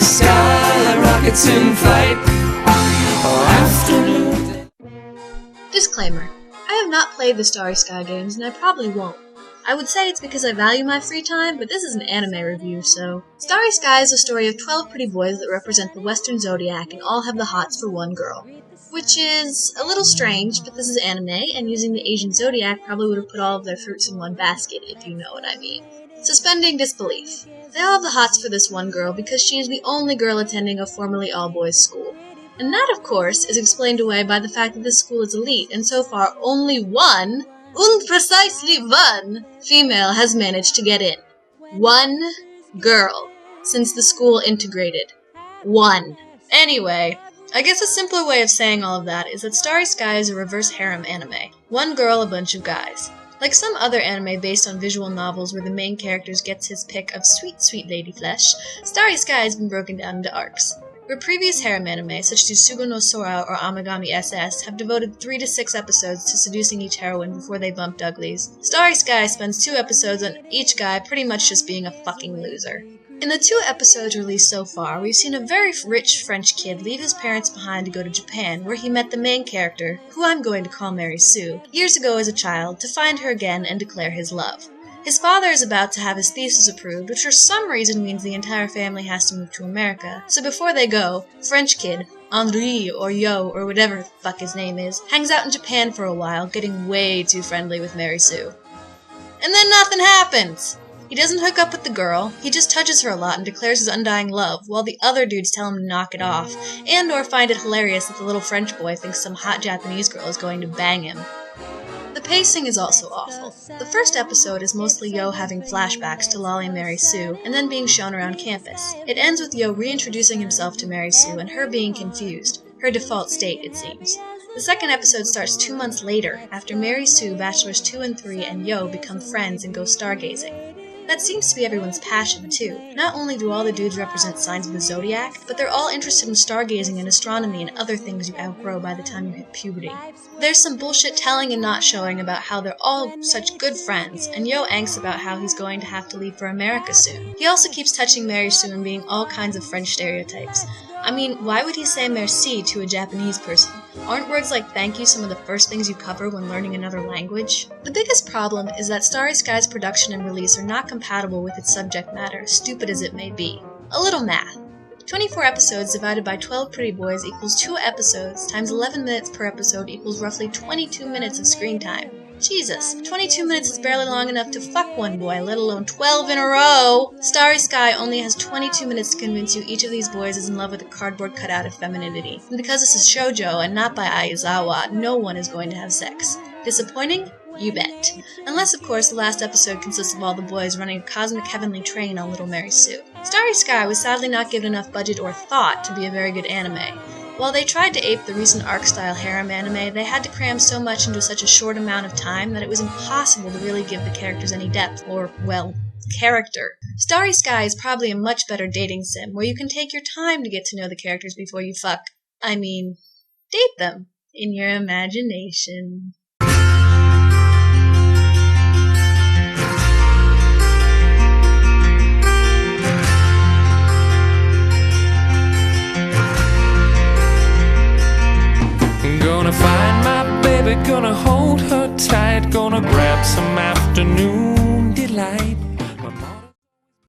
Skyrockets in flight. Afternoon. Disclaimer. I have not played the Starry Sky games, and I probably won't. I would say it's because I value my free time, but this is an anime review, so... Starry Sky is a story of 12 pretty boys that represent the Western Zodiac and all have the hots for one girl. Which is a little strange, but this is anime, and using the Asian Zodiac probably would have put all of their fruits in one basket, if you know what I mean. Suspending disbelief. They all have the hots for this one girl because she is the only girl attending a formerly all-boys school. And that, of course, is explained away by the fact that this school is elite, and so far only one, and precisely one, female has managed to get in. One girl, since the school integrated. One. Anyway, I guess a simpler way of saying all of that is that Starry Sky is a reverse harem anime. One girl, a bunch of guys. Like some other anime based on visual novels where the main character gets his pick of sweet, sweet lady flesh, Starry Sky has been broken down into arcs. Where previous harem anime, such as Sugo no Sora or Amagami SS, have devoted 3 to 6 episodes to seducing each heroine before they bumped uglies, Starry Sky spends 2 episodes on each guy pretty much just being a fucking loser. In the 2 episodes released so far, we've seen a very rich French kid leave his parents behind to go to Japan, where he met the main character, who I'm going to call Mary Sue, years ago as a child, to find her again and declare his love. His father is about to have his thesis approved, which for some reason means the entire family has to move to America, so before they go, French kid, Henri or Yo or whatever the fuck his name is, hangs out in Japan for a while, getting way too friendly with Mary Sue. And then nothing happens! He doesn't hook up with the girl, he just touches her a lot and declares his undying love, while the other dudes tell him to knock it off, and or find it hilarious that the little French boy thinks some hot Japanese girl is going to bang him. The pacing is also awful. The first episode is mostly Yo having flashbacks to Lolly and Mary Sue, and then being shown around campus. It ends with Yo reintroducing himself to Mary Sue and her being confused, her default state, it seems. The second episode starts 2 months later, after Mary Sue, Bachelors 2 and 3, and Yo become friends and go stargazing. That seems to be everyone's passion, too. Not only do all the dudes represent signs of the zodiac, but they're all interested in stargazing and astronomy and other things you outgrow by the time you hit puberty. There's some bullshit telling and not showing about how they're all such good friends, and Yo angsts about how he's going to have to leave for America soon. He also keeps touching Mary Sue and being all kinds of French stereotypes. I mean, why would he say merci to a Japanese person? Aren't words like thank you some of the first things you cover when learning another language? The biggest problem is that Starry Sky's production and release are not compatible with its subject matter, stupid as it may be. A little math. 24 episodes divided by 12 pretty boys equals 2 episodes times 11 minutes per episode equals roughly 22 minutes of screen time. Jesus, 22 minutes is barely long enough to fuck one boy, let alone 12 in a row! Starry Sky only has 22 minutes to convince you each of these boys is in love with a cardboard cutout of femininity. And because this is shoujo and not by Aizawa, no one is going to have sex. Disappointing? You bet. Unless, of course, the last episode consists of all the boys running a cosmic heavenly train on little Mary Sue. Starry Sky was sadly not given enough budget or thought to be a very good anime. While they tried to ape the recent arc-style harem anime, they had to cram so much into such a short amount of time that it was impossible to really give the characters any depth, or, well, character. Starry Sky is probably a much better dating sim, where you can take your time to get to know the characters before you date them, in your imagination. Gonna find my baby, gonna hold her tight, gonna grab some